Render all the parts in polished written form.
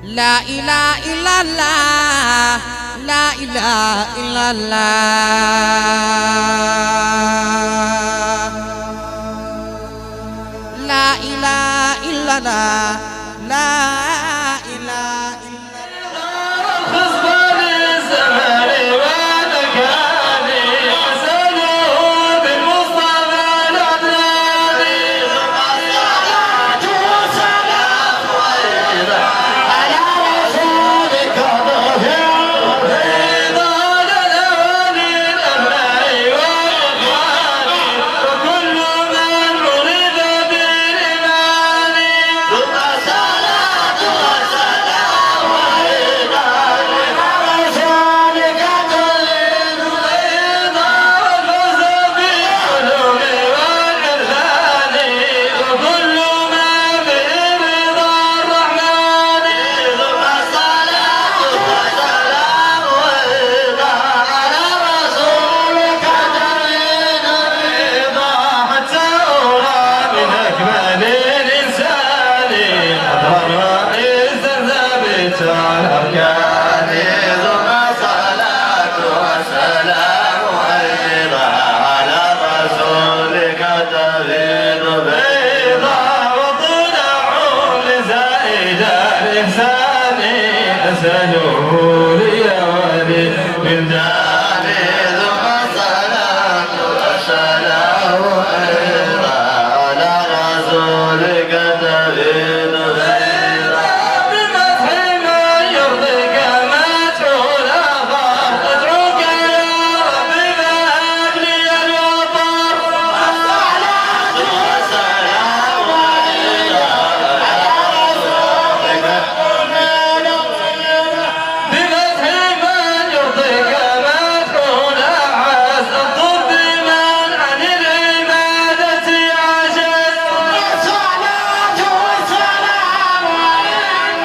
لا إله إلا الله لا إله إلا الله لا إله إلا الله لا إله إلا الله خصبان الزمان والمكان حسنه بالمصطفى العدناني الصلاة والسلام على رسولك ظهر رضا للأولي الأبناء والإخوان وكل من مريد بالإيمان ثم الصلاة والسلام علينا رسولك تريد الرضا والفوز بالعلوم والإرسال وكل ما به رضا الرحمن ثم الصلاة والسلام والرضا على رسولك تريد الرضا حتى أرى من أكمل الإنسان أظهر عزا ثابت على أركان ثم الصلاة والسلام والرضا على رسولك تريد الرضا وطول عمر زائد الإحسان أسأله لي ولي من داني ثم الصلاة والسلام والرضا على رسولك تريد الرضا بمدح من يرضيك مدحونا أدعوك يا رب فهب لي الوطن الصلاة والسلام عليك على رسولك بمدح من يرضيك مدحونا عز الطب من عن العبادة عجز الصلاة والسلام عليك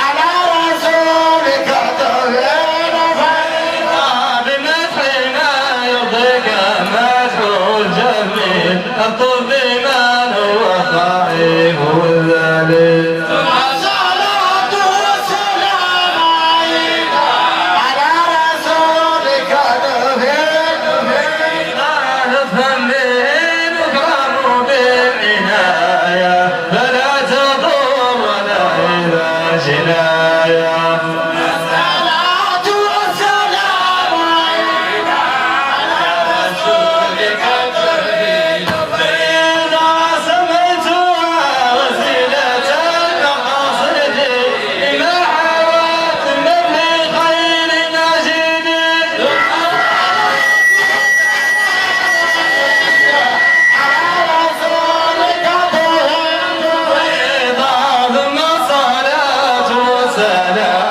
على رسولك تريد الرضا بمدح ما يرضيك مدح الجميل الطب من هو ضعيف الذليل الصلاة والسلام عليك على رسولك تريد الرضا نفهم به نكرم بالعناية فلا تضر ولا إذا جناية الصلاة والسلام عليك على رسولك تريد الرضا سميتها وسيلة المقاصد إلى حوات مبني خير ناشد ثم الصلاة والسلام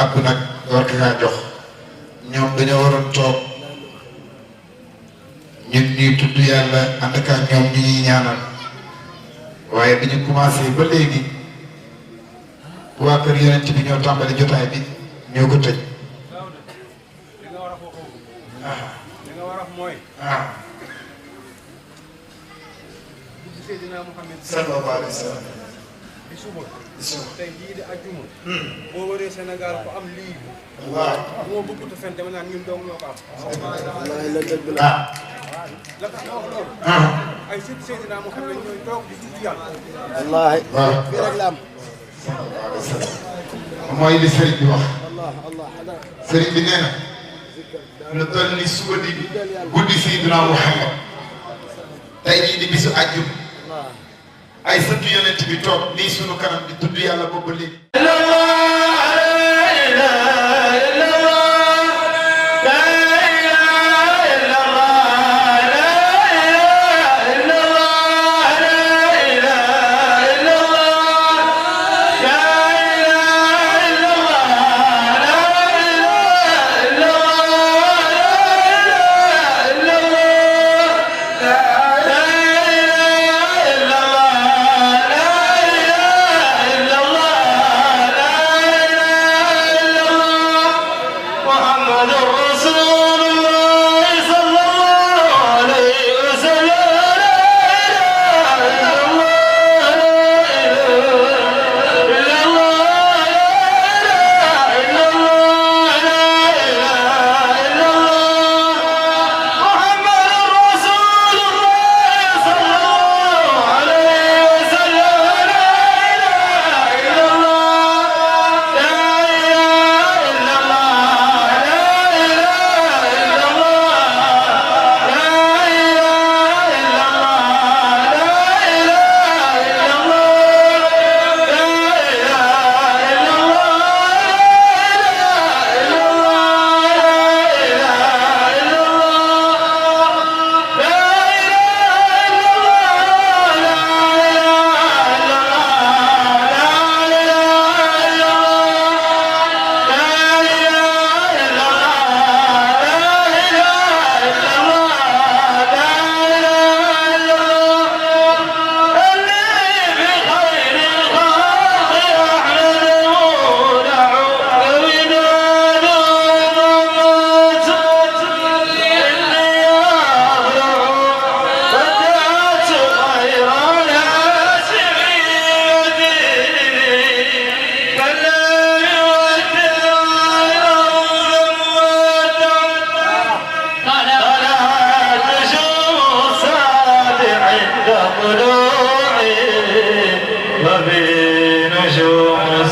àpp nag war ka kaa jox ñoom dañoo waroon toog ñun ñuy tudd yàlla ànd ak ñoom ñu ñuy ñaanal waaye bi ñu commencé ba léegi waa kër Yonent bi ñoo tàmbali jotaay bi ñoo ko tëj. li nga war a foofu li nga war a mooy guddi Seydina Muhammad sallallahu alayhi wa sallam di suba tey lii di ajjuma boo waree Sénégal ko am lii waaw bu ma bëggut a fen dama naan ñun dong ñoo ko am la la tax nga wax loolu ay sët Seydina Muhammad ñooy toog di tudd yàlla. wallaahi. waaw fii rek la am. mooy li sëriñ bi wax. sëriñ bi nee na. lu toll ni suba di guddi Seydina Muhammad tey jii di bisu àjjuma ay sëtu yonent bi toog nii sunu kanam di tudd yàlla boobu léegi.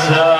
لا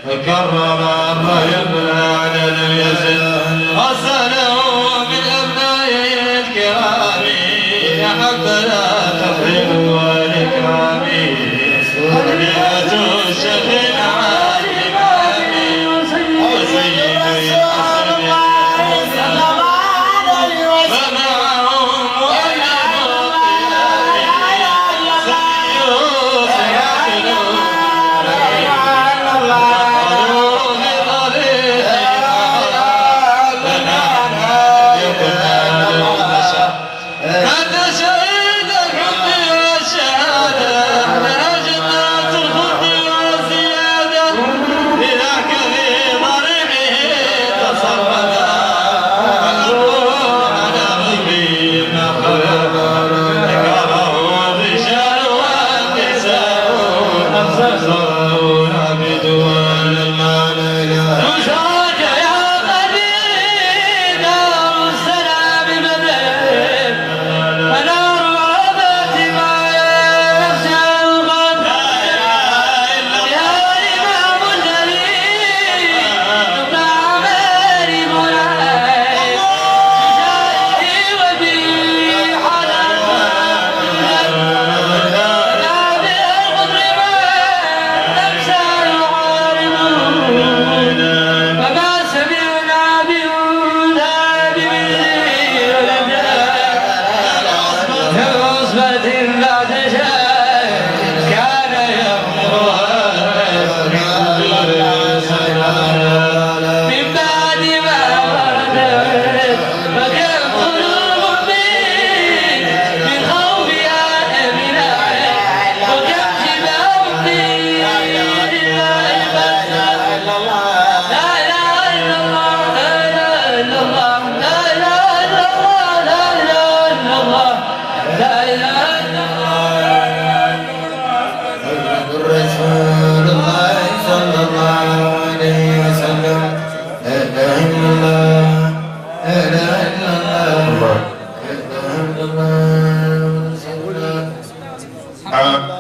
فكرر الرجل على اليزن أصله من أبناء الكرام حبنا تفريق والإكرام خليفة الشيخ عالم وسيد الحسن فمعهم مؤلف الطياب سيوف يعقلون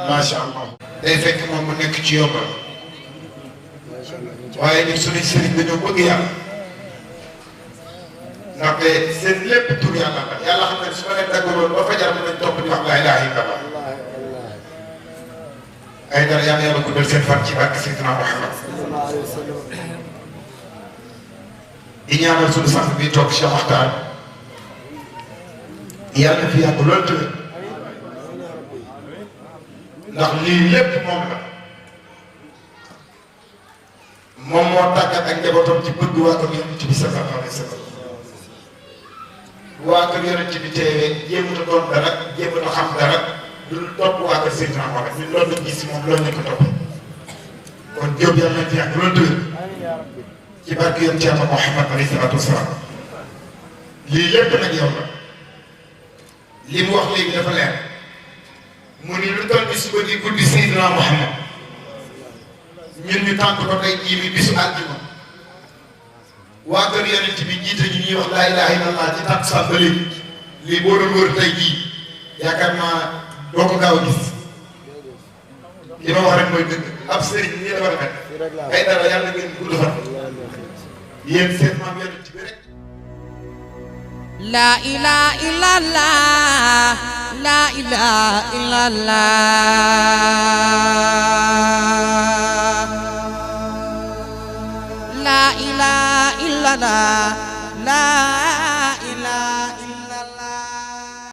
macha allah day fekk moom mu nekk ci yombal waaye ñun suñu sëriñ dañoo bëgg yàlla ndaxte seen lépp tur yàlla la yàlla xam ne su ma leen daggaloon ba fajar mën nañ topp di wax laa ilaaha illallah ay dara yàlla yàlla guddal seen fan ci barke Seydina Muhammad di ñaanal suñu sax bi toog Cheikh Makhtar yàlla fi yàgg loolu tëdd ndax lii lépp moom la moom moo tàggat ak njabootam ci bëgg waa kër Yonent bi sallallahu alayhi wa sallam waa kër Yonent bi teewee jéemut a doon dara jéemut a xam dara du topp waa kër Seydina Muhammad ñun loolu lañ gis si moom loolu lañ ko topp kon Diop yàlla nañ fi yàgg loolu tëdd ci barke Yonent Yàlla Muhammad alayhi salaatu wasalaam lii lépp nag yow la li mu wax léegi dafa leer mu ni lu toll ni suba di guddi Seydina Muhammad ñun ñu tànk ko tey jii mi bisu àjjuma waa kër Yonent bi jiite ñu ñuy wax laa ilaaha illallah ci takkusaan ba léegi lii boo doon wër tey jii yaakaar naa doo ko gaaw a gis li ma wax rek mooy dëgg ab sëriñ nii la war a mel ay dara yàlla ngeen gudd fan yéen seen maam Yonent bi rek. La ilaha illallah, la ilaha illallah.